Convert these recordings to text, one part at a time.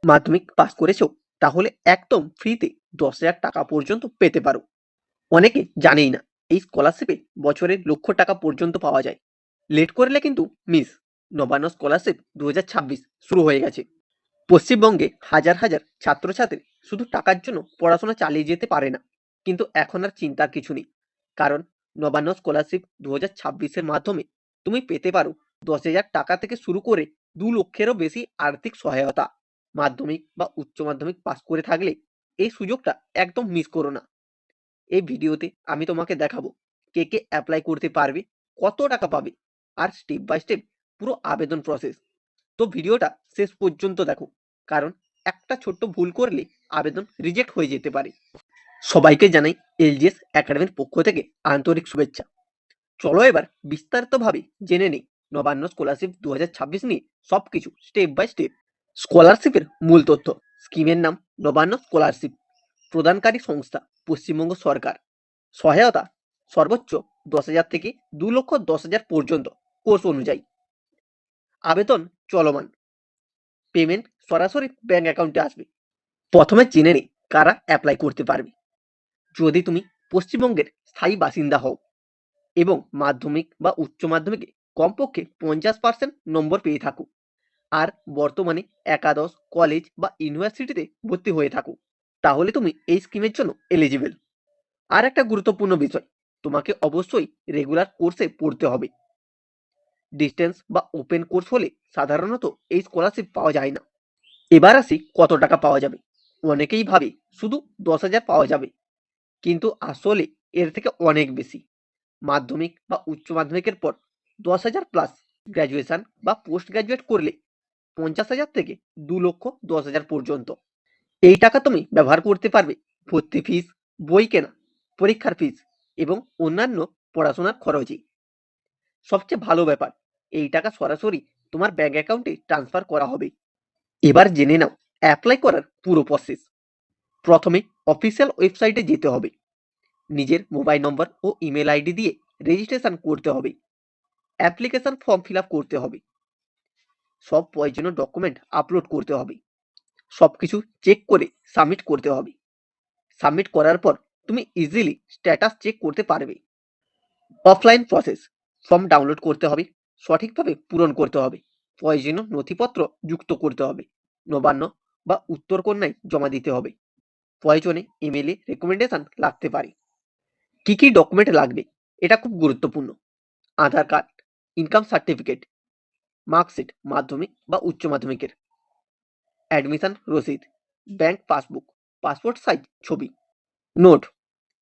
মাধ্যমিক পাস করেছো, তাহলে একদম ফ্রিতে 10,000 টাকা পর্যন্ত পেতে পারো। অনেকে জানেই না এই স্কলারশিপে বছরে লক্ষ টাকা পর্যন্ত পাওয়া যায়। লেট করলে কিন্তু মিস। নবান্ন স্কলারশিপ 2026 শুরু হয়ে গেছে। পশ্চিমবঙ্গে হাজার হাজার ছাত্রছাত্রী শুধু টাকার জন্য পড়াশোনা চালিয়ে যেতে পারে না, কিন্তু এখন আর চিন্তার কিছু নেই। কারণ নবান্ন স্কলারশিপ 2026-এর মাধ্যমে তুমি পেতে পারো 10,000 টাকা থেকে শুরু করে 2 লক্ষেরও বেশি আর্থিক সহায়তা। মাধ্যমিক বা উচ্চ মাধ্যমিক পাস করে থাকলে এই সুযোগটা একদম মিস করো না। এই ভিডিওতে আমি তোমাকে দেখাবো কে কে অ্যাপ্লাই করতে পারবে, কত টাকা পাবে, আর স্টেপ বাই স্টেপ পুরো আবেদন প্রসেস। তো ভিডিওটা শেষ পর্যন্ত দেখো, কারণ একটা ছোট্ট ভুল করলে আবেদন রিজেক্ট হয়ে যেতে পারে। সবাইকে জানাই এলজিএস একাডেমির পক্ষ থেকে আন্তরিক শুভেচ্ছা। চলো এবার বিস্তারিতভাবে জেনে নেই নবান্ন স্কলারশিপ 2026 নিয়ে সবকিছু স্টেপ বাই স্টেপ। স্কলারশিপের মূল তথ্য। স্কিমের নাম নবান্ন স্কলারশিপ। প্রদানকারী সংস্থা পশ্চিমবঙ্গ সরকার। সহায়তা সর্বোচ্চ 10,000 থেকে 2,10,000 পর্যন্ত কোর্স অনুযায়ী। আবেদন চলমান। পেমেন্ট সরাসরি ব্যাংক অ্যাকাউন্টে আসবে। প্রথমে জেনে নিই কারা অ্যাপ্লাই করতে পারবে। যদি তুমি পশ্চিমবঙ্গের স্থায়ী বাসিন্দা হও এবং মাধ্যমিক বা উচ্চ মাধ্যমিকে কমপক্ষে 50% নম্বর পেয়ে থাকো, আর বর্তমানে একাদশ কলেজ বা ইউনিভার্সিটিতে ভর্তি হয়ে থাকো, তাহলে তুমি এই স্কিমের জন্য এলিজিবল। আর একটা গুরুত্বপূর্ণ বিষয়, তোমাকে অবশ্যই রেগুলার কোর্সে পড়তে হবে। ডিস্টেন্স বা ওপেন কোর্স হলে সাধারণত এই স্কলারশিপ পাওয়া যায় না। এবার আসি কত টাকা পাওয়া যাবে। অনেকেই ভাবে শুধু 10,000 পাওয়া যাবে, কিন্তু আসলে এর থেকে অনেক বেশি। মাধ্যমিক বা উচ্চ মাধ্যমিকের পর 10,000 প্লাস, গ্র্যাজুয়েশন বা পোস্ট গ্র্যাজুয়েট করলে 50,000 থেকে 2,10,000 পর্যন্ত। এই টাকা তুমি ব্যবহার করতে পারবে ভর্তি ফিস, বই কেনা, পরীক্ষার ফিস এবং অন্যান্য পড়াশোনার খরচে। সবচেয়ে ভালো ব্যাপার, এই টাকা সরাসরি তোমার ব্যাংক অ্যাকাউন্টে ট্রান্সফার করা হবে। এবার জেনে নাও অ্যাপ্লাই করার পুরো প্রসেস। প্রথমে অফিসিয়াল ওয়েবসাইটে যেতে হবে। নিজের মোবাইল নম্বর ও ইমেল আইডি দিয়ে রেজিস্ট্রেশন করতে হবে। অ্যাপ্লিকেশন ফর্ম ফিল আপ করতে হবে। সব প্রয়োজনীয় ডকুমেন্ট আপলোড করতে হবে। সবকিছু চেক করে সাবমিট করতে হবে। সাবমিট করার পর তুমি ইজিলি স্ট্যাটাস চেক করতে পারবে। Offline process. ফর্ম ডাউনলোড করতে হবে, সঠিকভাবে পূরণ করতে হবে, প্রয়োজনীয় নথিপত্র যুক্ত করতে হবে, নবান্ন বা উত্তরকন্যায় জমা দিতে হবে। প্রয়োজনে ইমেলে রেকমেন্ডেশন লাগতে পারে। কি কি ডকুমেন্ট লাগবে, এটা খুব গুরুত্বপূর্ণ। আধার কার্ড, ইনকাম সার্টিফিকেট, মার্কশিট মাধ্যমিক বা উচ্চ মাধ্যমিকের, অ্যাডমিশন রসিদ, ব্যাংক পাসবুক, পাসপোর্ট সাইজ ছবি। নোট: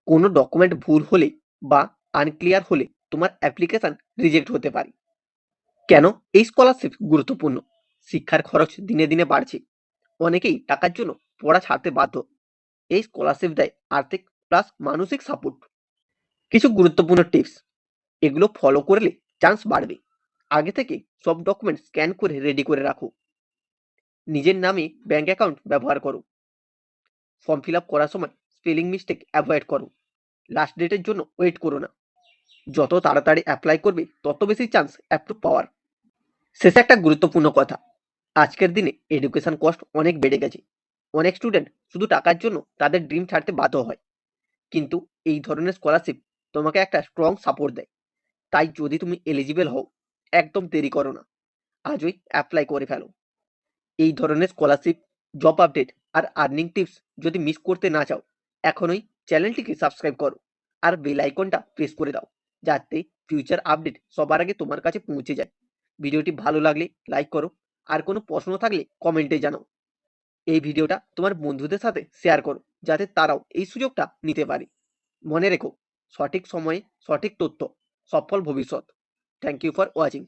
কোনো ডকুমেন্ট ভুল হলে বা আনক্লিয়ার হলে তোমার অ্যাপ্লিকেশন রিজেক্ট হতে পারে। কেন এই স্কলারশিপ গুরুত্বপূর্ণ? শিক্ষার খরচ দিনে দিনে বাড়ছে। অনেকেই টাকার জন্য পড়া ছাড়তে বাধ্য। এই স্কলারশিপ দেয় আর্থিক প্লাস মানসিক সাপোর্ট। কিছু গুরুত্বপূর্ণ টিপস, এগুলো ফলো করলে চান্স বাড়বে। আগে থেকে সব ডকুমেন্ট স্ক্যান করে রেডি করে রাখো। নিজের নামে ব্যাংক অ্যাকাউন্ট ব্যবহার করো। ফর্ম ফিল আপ করার সময় স্পেলিং মিস্টেক অ্যাভয়েড করো। লাস্ট ডেটের জন্য ওয়েট করো না। যত তাড়াতাড়ি অ্যাপ্লাই করবে তত বেশি চান্স অ্যাপ্রুভ পাওয়ার। শেষে একটা গুরুত্বপূর্ণ কথা, আজকের দিনে এডুকেশন কস্ট অনেক বেড়ে গেছে। অনেক স্টুডেন্ট শুধু টাকার জন্য তাদের ড্রিম ছাড়তে বাধ্য হয়, কিন্তু এই ধরনের স্কলারশিপ তোমাকে একটা স্ট্রং সাপোর্ট দেয়। তাই যদি তুমি এলিজিবল হও, একদম দেরি করো না, আজই অ্যাপ্লাই করে ফেলো। এই ধরনের স্কলারশিপ, জব আপডেট আর আর্নিং টিপস যদি মিস করতে না চাও, এখনই চ্যানেলটিকে সাবস্ক্রাইব করো আর বেল আইকনটা প্রেস করে দাও, যাতে ফিউচার আপডেট সবার আগে তোমার কাছে পৌঁছে যায়। ভিডিওটি ভালো লাগলে লাইক করো, আর কোনো প্রশ্ন থাকলে কমেন্টে জানাও। এই ভিডিওটা তোমার বন্ধুদের সাথে শেয়ার করো, যাতে তারাও এই সুযোগটা নিতে পারে। মনে রেখো, সঠিক সময়ে সঠিক তথ্য, সফল ভবিষ্যৎ। Thank you for watching.